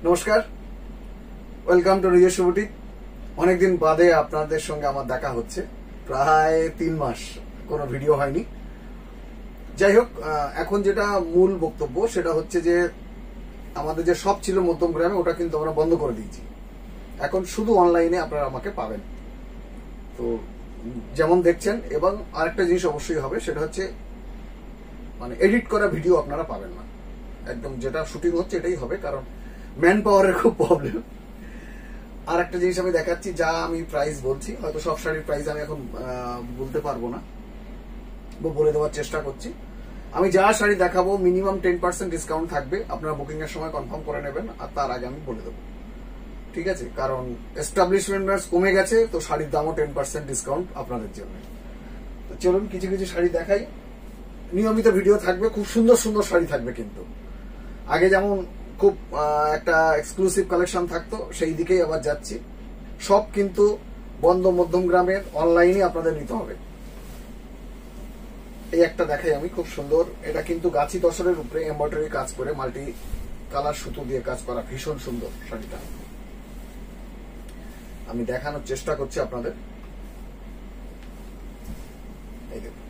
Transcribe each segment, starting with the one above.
নমস্কার, welcome to নিজস্ব boutique. অনেকদিন বাদে আপনাদের সঙ্গে আমার দেখা হচ্ছে, প্রায় 3 মাস কোনো ভিডিও হয়নি। যাই হোক, এখন যেটা মূল বক্তব্য সেটা হচ্ছে যে আমাদের যে শপ ছিল মধ্যমগ্রামে, ওটা কিন্তু আমরা বন্ধ করে দিয়েছি। এখন শুধু অনলাইনে আপনারা আমাকে পাবেন। তো যেমন দেখছেন, এবং আরেকটা জিনিস অবশ্যই হবে, সেটা হচ্ছে মানে এডিট করা ভিডিও আপনারা পাবেন না। একদম যেটা শুটিং হচ্ছে এটাই হবে, কারণ ম্যান পাওয়ারের খুব প্রবলেম। আর একটা জিনিস আমি দেখাচ্ছি, যা আমি প্রাইস বলছি, হয়তো সব শাড়ির প্রাইস আমি এখন বলতে পারবো না, বলে দেওয়ার চেষ্টা করছি। আমি যা শাড়ি দেখাবো মিনিমাম 10% ডিসকাউন্ট থাকবে, আপনারা বুকিং এর সময় কনফার্ম করে নেবেন, আর তার আগে আমি বলে দেবো, ঠিক আছে? কারণ এস্টাবলিশমেন্ট কমে গেছে, তো শাড়ির দামও 10% ডিসকাউন্ট আপনাদের জন্য। তো চলুন কিছু কিছু শাড়ি দেখাই। নিয়মিত ভিডিও থাকবে, খুব সুন্দর সুন্দর শাড়ি থাকবে। কিন্তু আগে যেমন খুব একটা এক্সক্লুসিভ কালেকশন থাকতো, সেই দিকেই আবার যাচ্ছি। সব কিন্তু বন্ধ মধ্যমগ্রামের, অনলাইনে আপনাদের নিতে হবে। এই একটা দেখাই আমি, খুব সুন্দর। এটা কিন্তু গাছি তসরের উপরে এমব্রয়ডারি কাজ করে, মাল্টি কালার সুতো দিয়ে কাজ করা, ভীষণ সুন্দর শাড়িটা। আমি দেখানোর চেষ্টা করছি আপনাদের। এই দেখুন,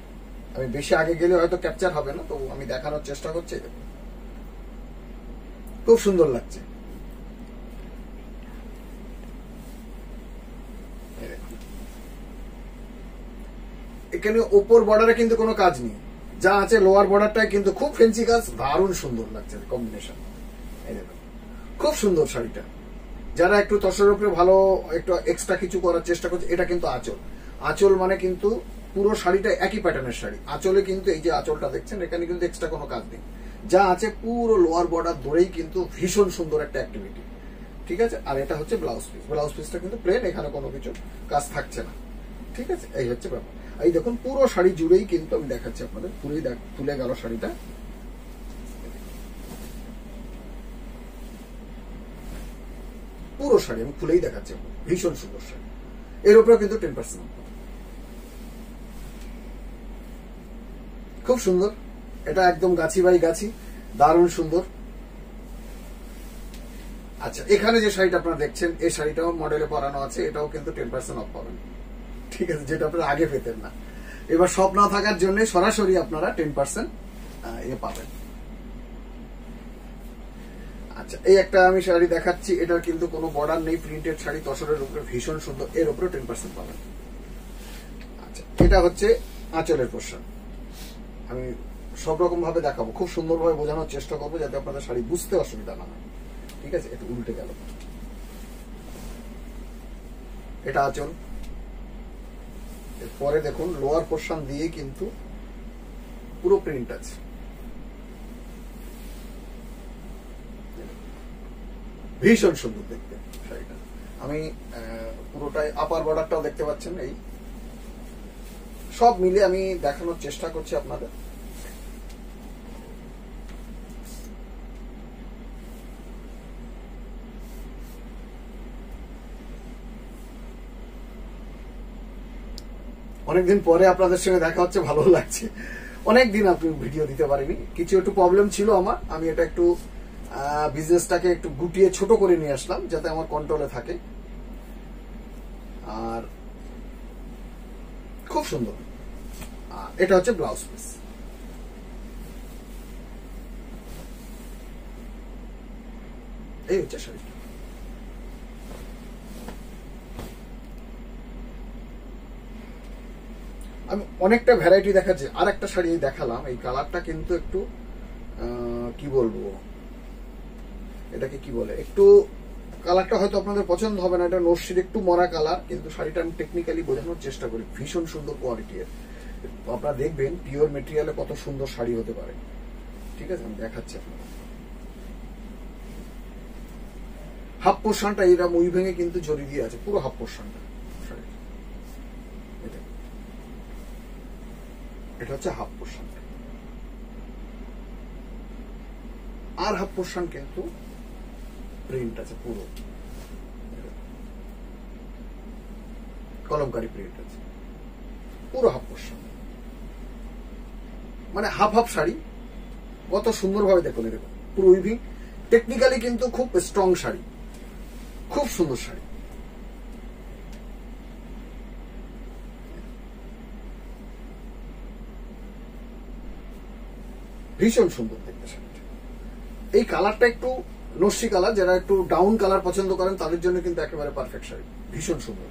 আমি বেশি আগে গেলে হয়তো ক্যাপচার হবে না, তো আমি দেখানোর চেষ্টা করছি। দেখুন, খুব সুন্দর লাগছে। এখানে ওপর বর্ডারে কিন্তু কোনো কাজ নেই, যা আছে লোয়ার বর্ডারটায় কিন্তু খুব ফেন্সি কাজ, দারুণ সুন্দর লাগছে কম্বিনেশন। এই দেখুন, খুব সুন্দর শাড়িটা। যারা একটু তসরের উপরে ভালো একটু এক্সট্রা কিছু করার চেষ্টা করছে, এটা কিন্তু আঁচল। আঁচল মানে কিন্তু পুরো শাড়িটা একই প্যাটার্নের শাড়ি। আঁচলে কিন্তু এই যে আঁচলটা দেখছেন, এখানে কিন্তু এক্সট্রা কোনো কাজ নেই, যা আছে পুরো লোয়ার বর্ডার ধরেই কিন্তু ভীষণ সুন্দর একটা অ্যাক্টিভিটি, ঠিক আছে? আর এটা হচ্ছে ব্লাউজ পিস। ব্লাউজ পিসটা কিন্তু প্লেন, এখানে কোনো কিছু কাজ থাকছে না, ঠিক আছে? এই হচ্ছে ব্যাপার। এই দেখুন, পুরো শাড়ি জুড়েই কিন্তু আমি দেখাচ্ছি আপনাদের, পুরোই তুলে গেল শাড়িটা। পুরো শাড়ি আমি খুলেই দেখাচ্ছি, ভীষণ সুন্দর শাড়ি। এর উপরে কিন্তু 10%। খুব সুন্দর, এটা একদম গাছি বাই গাছি, দারুণ সুন্দর। আচ্ছা, এখানে যে শাড়িটা আপনারা দেখছেন, এই শাড়িটাও মডেলে পরানো আছে, এটাও কিন্তু 10% অফ পাবেন, ঠিক আছে? যেটা আপনারা আগে পেতেন না। এবার সব না থাকার জন্য সরাসরি আপনারা 10% পাবেন। আচ্ছা, এই একটা আমি শাড়ি দেখাচ্ছি, এটার কিন্তু কোনো বর্ডার নেই, প্রিন্টেড শাড়ি, তসরের উপরে, ভীষণ সুন্দর। এর উপরে 10% পাবেন। আচ্ছা, এটা হচ্ছে আঁচলের পোর্শন। আমি সব রকম ভাবে দেখাবো, খুব সুন্দরভাবে বোঝানোর চেষ্টা করবো, যাতে আপনাদের শাড়ি বুঝতে অসুবিধা না হয়, ঠিক আছে? একটু উল্টে গেল, এটা আঁচল। পরে দেখুন, লোয়ার পোর্শন দিয়ে কিন্তু পুরো প্রিন্ট আছে। ভীষণ সুন্দর দেখতে শাড়িটা। আমি পুরোটাই আপার বর্ডারটাও দেখতে পাচ্ছেন। এই সব মিলে আমি দেখানোর চেষ্টা করছি আপনাদের। অনেকদিন পরে আপনাদের সঙ্গে দেখা হচ্ছে, ভালো লাগছে। অনেকদিন আপনি ভিডিও দিতে পারিনি, কিছু একটু প্রবলেম ছিল আমার। আমি এটা একটু বিজনেসটাকে একটু গুটিয়ে ছোট করে নিয়ে আসলাম, যাতে আমার কন্ট্রোলে থাকে। আর খুব সুন্দর। এটা হচ্ছে ব্লাউজ পিস। এই হচ্ছে শাড়ি। আমি অনেকটা ভ্যারাইটি দেখাচ্ছি। আর একটা শাড়ি দেখালাম, এই কালারটা কিন্তু একটু কি বলবো, এটাকে কি বলে, একটু কালারটা হয়তো আপনাদের পছন্দ হবে না। এটা নস্যির একটু মরা কালার, কিন্তু শাড়িটা আমি টেকনিক্যালি বোঝানোর চেষ্টা করি। ভীষণ সুন্দর কোয়ালিটি এর, আপনারা দেখবেন পিওর মেটেরিয়ালে কত সুন্দর শাড়ি হতে পারে, ঠিক আছে? আমি দেখাচ্ছি আপনাদের। হাফ পোর্শনটা এরা মুই ভেঙে কিন্তু জড়ি দিয়ে আছে, পুরো হাফ পোর্শনটা শাড়ির। এটা হচ্ছে হাফ পোর্শন, আর হাফ পোর্শন কিন্তু প্রিন্ট আছে, পুরো কলমকারী প্রিন্ট আছে, পুরো হাফ পোর্শন। মানে হাফ হাফ শাড়ি, কত সুন্দরভাবে দেখুন। এরকম পুরো উইভিং, টেকনিক্যালি কিন্তু খুব স্ট্রং শাড়ি, খুব সুন্দর শাড়ি। ভীষণ সুন্দর দেখতে শাড়িটা। এই কালারটা একটু নস্যি কালার, যারা একটু ডাউন কালার পছন্দ করেন তাদের জন্য কিন্তু একেবারে পারফেক্ট শাড়ি, ভীষণ সুন্দর।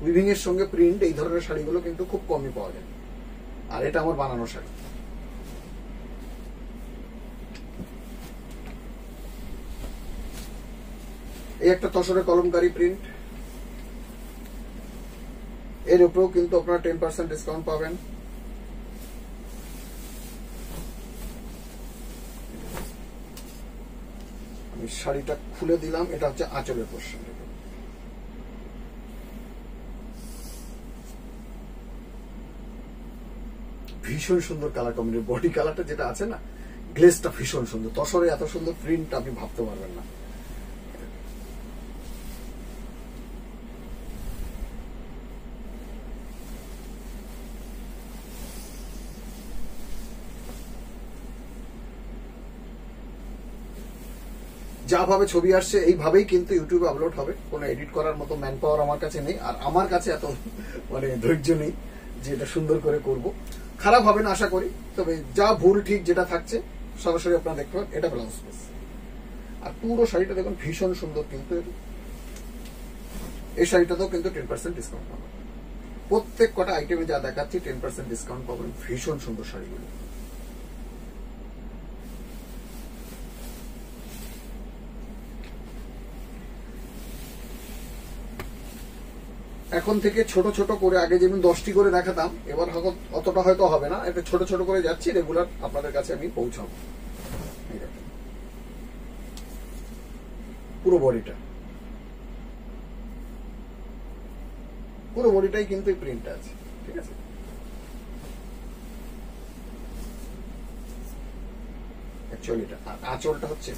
উইভিং এর সঙ্গে প্রিন্ট, এই ধরনের শাড়িগুলো কিন্তু খুব কমই পাওয়া যায়। আর এটা আমার বানানো শাড়ি। এই একটা তসরের কলমকারী প্রিন্ট, এর উপরেও কিন্তু আপনারা 10% ডিসকাউন্ট পাবেন। আমি শাড়িটা খুলে দিলাম, এটা হচ্ছে আঁচলের পোরশন। ভীষণ সুন্দর কালার কম্বিনেশন, বডি কালারটা যেটা আছে না, গ্লেজটা ভীষণ সুন্দর। তসরে এত সুন্দর প্রিন্ট আপনি ভাবতে পারবেন না। যা ভাবে ছবি আসছে এইভাবেই কিন্তু ইউটিউবে আপলোড হবে, কোনো এডিট করার মতো ম্যান পাওয়ার আমার কাছে নেই, আর আমার কাছে এত ধৈর্য নেই যে এটা সুন্দর করে করব। খারাপ হবে না আশা করি, তবে যা ভুল ঠিক যেটা থাকছে সরাসরি আপনারা দেখতে পাবেন। এটা ব্লাউজ পিস, আর পুরো শাড়িটা দেখুন ভীষণ সুন্দর। কিন্তু এই শাড়িটাতেও কিন্তু 10% ডিসকাউন্ট পাবেন। প্রত্যেক কটা আইটেমে যা দেখাচ্ছি 10% ডিসকাউন্ট পাবেন। ভীষণ সুন্দর শাড়িগুলো। এখন থেকে ছোট ছোট করে, আগে যেমন 10টি করে দেখাতাম, এবার অতটা হয়তো হবে না, এটা ছোট ছোট করে যাচ্ছি, রেগুলার আপনাদের কাছে আমি পৌঁছাবো। পুরো বডিটাই কিন্তু এই প্রিন্টটা আছে, ঠিক আছে। অ্যাকচুয়ালি এটা আঁচলটা হচ্ছে,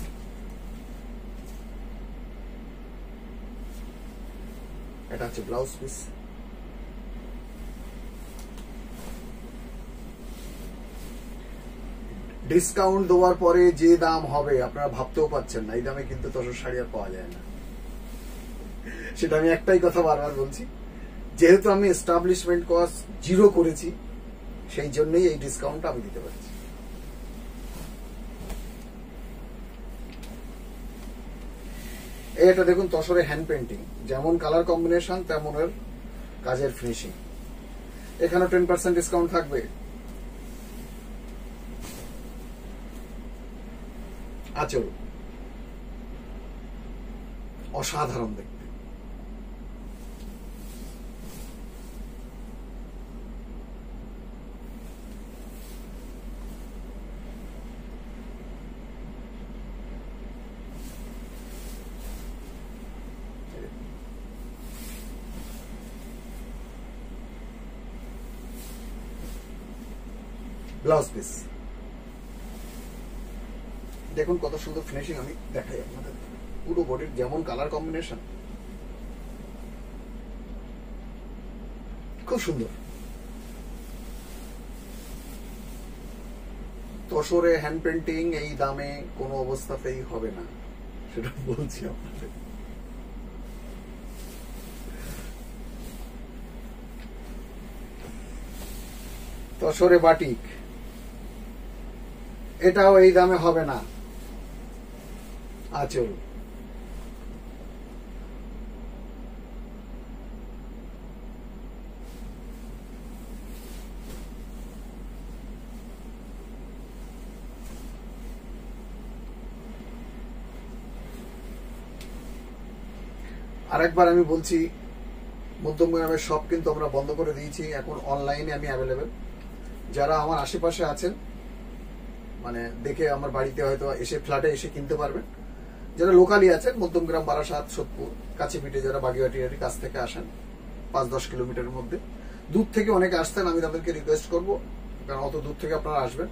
এটা হচ্ছে ব্লাউজ পিস। ডিসকাউন্ট দেওয়ার পরে যে দাম হবে আপনারা ভাবতেও পাচ্ছেন না। এই দামে কিন্তু তসর শাড়ি আর পাওয়া যায় না। সেটা আমি একটাই কথা বারবার বলছি, যেহেতু আমি এস্টাবলিশমেন্ট কস্ট 0 করেছি, সেই জন্যই এই ডিসকাউন্টটা আমি দিতে পারছি। এটা দেখুন তসরে হ্যান্ড পেন্টিং, যেমন কালার কম্বিনেশন তেমন এর কাজের ফিনিশিং। এখানে 10% ডিসকাউন্ট থাকবে। আঁচল অসাধারণ দেখতে। ব্লাউজ পিস দেখুন কত সুন্দর ফিনিশিং। আমি দেখাই আপনাদের, পুরো বডির যেমন কালার কম্বিনেশন, খুব সুন্দর। তসরে হ্যান্ড পেন্টিং এই দামে কোনো অবস্থাতেই হবে না, সেটা বলছি আপনাদের। তসরে বাটিক, এটাও এই দামে হবে না। আঁচল আরেকবার আমি বলছি, মধ্যমগ্রামের শপ কিন্তু আমরা বন্ধ করে দিয়েছি, এখন অনলাইনে আমি অ্যাভেলেবেল। যারা আমার আশেপাশে আছেন, মানে দেখে আমার বাড়িতে হয়তো এসে ফ্ল্যাটে এসে কিনতে পারবেন। যারা লোকালি আছেন, মধ্যমগ্রাম, বারাসাত, সোদপুর, কাছে পিঠে যারা বাগিয়াটিয়ারি কাছ থেকে আসেন 5-10 কিলোমিটারের মধ্যে, দূর থেকে অনেকে আসতেন, আমি তাদেরকে রিকোয়েস্ট করব, কারণ অত দূর থেকে আপনারা আসবেন,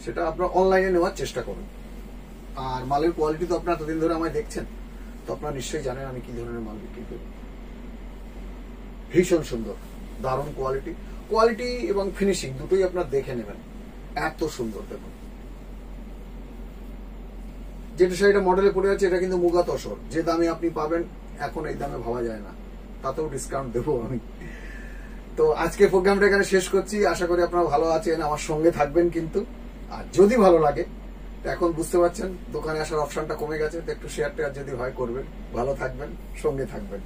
সেটা আপনারা অনলাইনে নেওয়ার চেষ্টা করুন। আর মালের কোয়ালিটি তো আপনারা এতদিন ধরে আমায় দেখছেন, তো আপনারা নিশ্চয়ই জানেন আমি কি ধরনের মাল বিক্রি করি। ভীষণ সুন্দর, দারুণ কোয়ালিটি এবং ফিনিশিং দুটোই আপনারা দেখে নেবেন, এত সুন্দর। দেখুন যেটা শাড়িটা মডেলে পড়ে আছে এটা কিন্তু মুগা তসর, যে দামে আপনি পাবেন এখন এই দামে ভাবা যায় না, তাতেও ডিসকাউন্ট দেবো আমি। তো আজকে প্রোগ্রামটা এখানে শেষ করছি, আশা করি আপনারা ভালো আছেন, আমার সঙ্গে থাকবেন কিন্তু। আর যদি ভালো লাগে, এখন বুঝতে পারছেন দোকানে আসার অপশনটা কমে গেছে, তো একটু শেয়ার টেয়ার যদি হয় করবেন, ভালো থাকবেন, সঙ্গে থাকবেন।